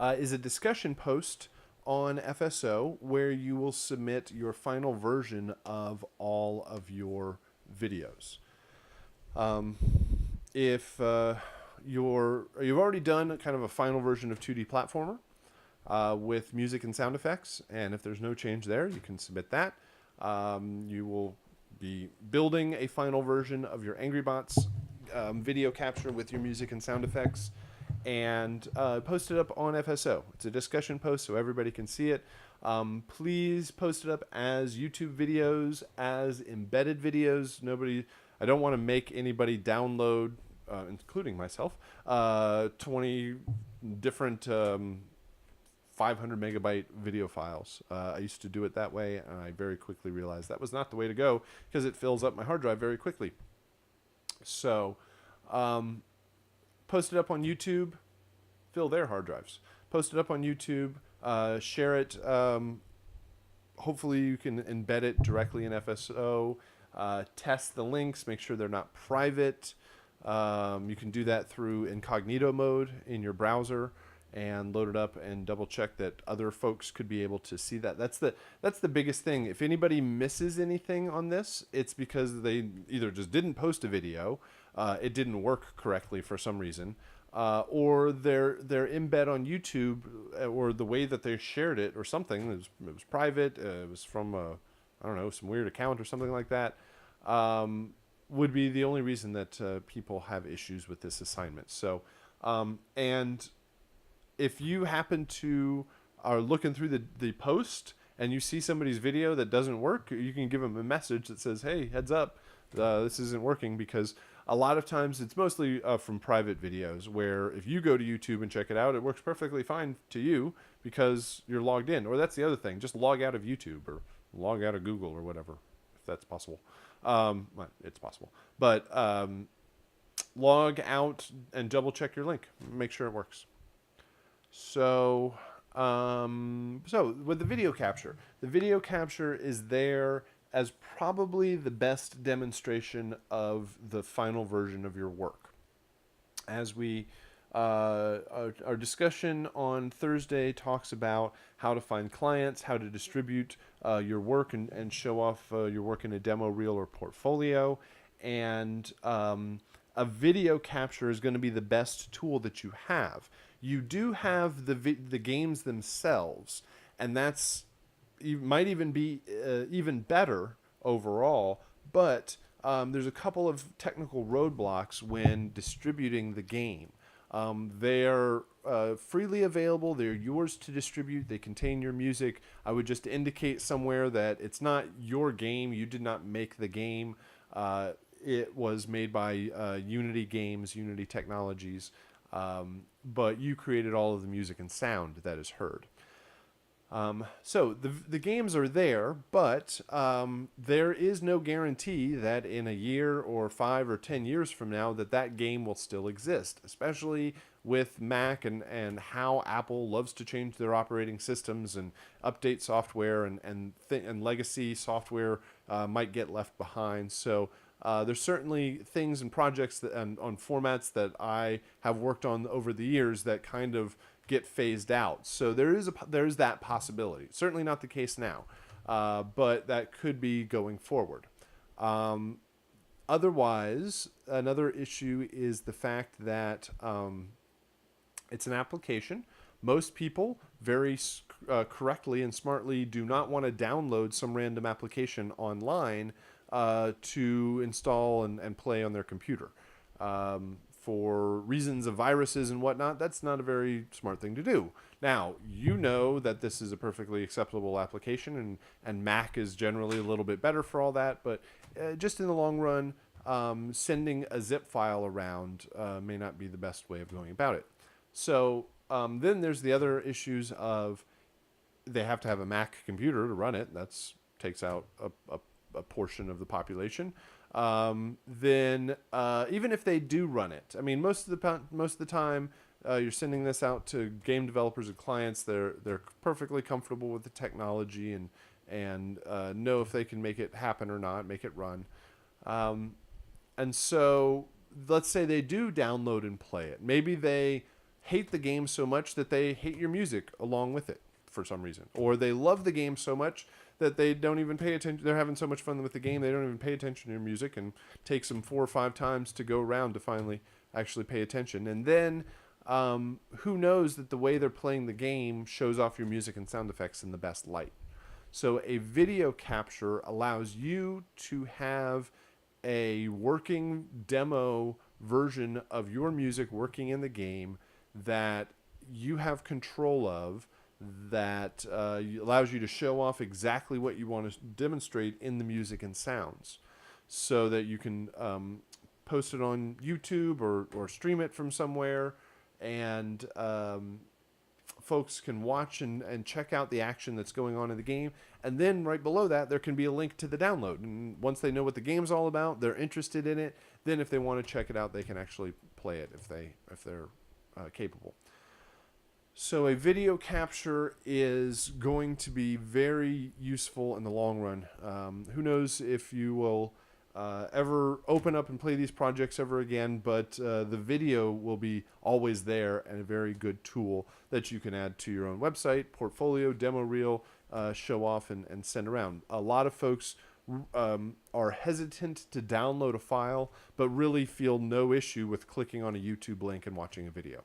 is a discussion post on FSO where you will submit your final version of all of your videos. If you've already done kind of a final version of 2D platformer with music and sound effects, and if there's no change there, you can submit that. You will be building a final version of your Angry Bots video capture with your music and sound effects, and post it up on FSO. It's a discussion post so everybody can see it. Please post it up as YouTube videos, as embedded videos. I don't want to make anybody download, including myself, 20 different 500 megabyte video files. I used to do it that way, and I very quickly realized that was not the way to go because it fills up my hard drive very quickly. So, post it up on YouTube, fill their hard drives. Post it up on YouTube, share it. Hopefully you can embed it directly in FSO. Test the links, make sure they're not private. You can do that through incognito mode in your browser and load it up and double check that other folks could be able to see that. That's the biggest thing. If anybody misses anything on this, it's because they either just didn't post a video, it didn't work correctly for some reason, or their embed on YouTube or the way that they shared it or something, it was private, it was from I don't know, some weird account or something like that, would be the only reason that people have issues with this assignment. So, and if you happen to are looking through the post and you see somebody's video that doesn't work, you can give them a message that says, hey, heads up, this isn't working, because a lot of times it's mostly from private videos where if you go to YouTube and check it out, it works perfectly fine to you because you're logged in. Or that's the other thing, just log out of YouTube or log out of Google or whatever, if that's possible. Well, it's possible. But log out and double check your link. Make sure it works. So, so with the video capture is there as probably the best demonstration of the final version of your work. As we, our discussion on Thursday talks about how to find clients, how to distribute your work and show off your work in a demo reel or portfolio, and a video capture is going to be the best tool that you have. You do have the games themselves, and that's might even be even better overall. But there's a couple of technical roadblocks when distributing the game. They're freely available. They're yours to distribute. They contain your music. I would just indicate somewhere that it's not your game. You did not make the game. It was made by Unity Games, Unity Technologies. But you created all of the music and sound that is heard. So the games are there, but there is no guarantee that in a year or 5 or 10 years from now that game will still exist, especially with Mac and how Apple loves to change their operating systems and update software and legacy software might get left behind. So there's certainly things and projects that, and on formats that I have worked on over the years that kind of get phased out. So there is that possibility. Certainly not the case now, but that could be going forward. Otherwise, another issue is the fact that it's an application. Most people very correctly and smartly do not want to download some random application online to install and play on their computer. For reasons of viruses and whatnot, that's not a very smart thing to do. Now, you know that this is a perfectly acceptable application, and Mac is generally a little bit better for all that, but just in the long run, sending a zip file around may not be the best way of going about it. So then there's the other issues of they have to have a Mac computer to run it. That's takes out a portion of the population. Then even if they do run it, I mean, most of the time, you're sending this out to game developers and clients. They're perfectly comfortable with the technology and know if they can make it happen or not, make it run. And so let's say they do download and play it. Maybe they hate the game so much that they hate your music along with it for some reason, or they love the game so much that they don't even pay attention. They're having so much fun with the game they don't even pay attention to your music, and takes them 4 or 5 times to go around to finally actually pay attention. And then who knows that the way they're playing the game shows off your music and sound effects in the best light. So a video capture allows you to have a working demo version of your music working in the game that you have control of, that allows you to show off exactly what you want to demonstrate in the music and sounds, so that you can post it on YouTube or stream it from somewhere, and folks can watch and check out the action that's going on in the game. And then right below that, there can be a link to the download. And once they know what the game's all about, they're interested in it, then if they want to check it out, they can actually play it if they're capable. So a video capture is going to be very useful in the long run. Who knows if you will ever open up and play these projects ever again, but the video will be always there, and a very good tool that you can add to your own website, portfolio, demo reel, show off and send around. A lot of folks are hesitant to download a file, but really feel no issue with clicking on a YouTube link and watching a video.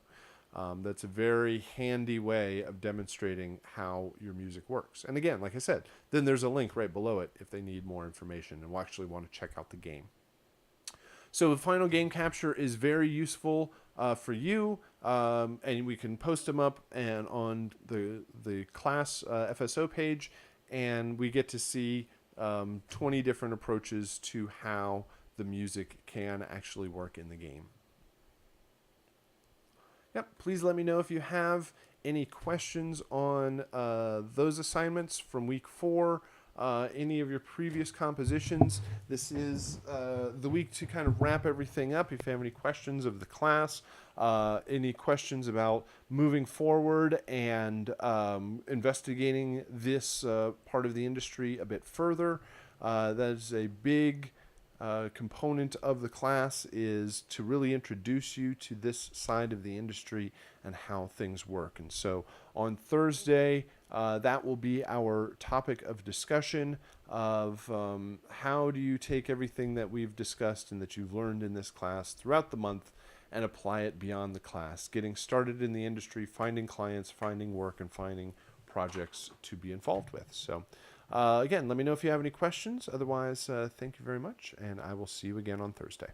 That's a very handy way of demonstrating how your music works. And again, like I said, then there's a link right below it if they need more information and actually want to check out the game. So the final game capture is very useful for you, and we can post them up and on the class FSO page, and we get to see 20 different approaches to how the music can actually work in the game. Yep, please let me know if you have any questions on those assignments from week 4, any of your previous compositions. This is the week to kind of wrap everything up. If you have any questions of the class, any questions about moving forward and investigating this part of the industry a bit further, that is a big component of the class, is to really introduce you to this side of the industry and how things work. And so on Thursday, that will be our topic of discussion of how do you take everything that we've discussed and that you've learned in this class throughout the month and apply it beyond the class, getting started in the industry, finding clients, finding work, and finding projects to be involved with. So again, let me know if you have any questions. Otherwise, thank you very much, and I will see you again on Thursday.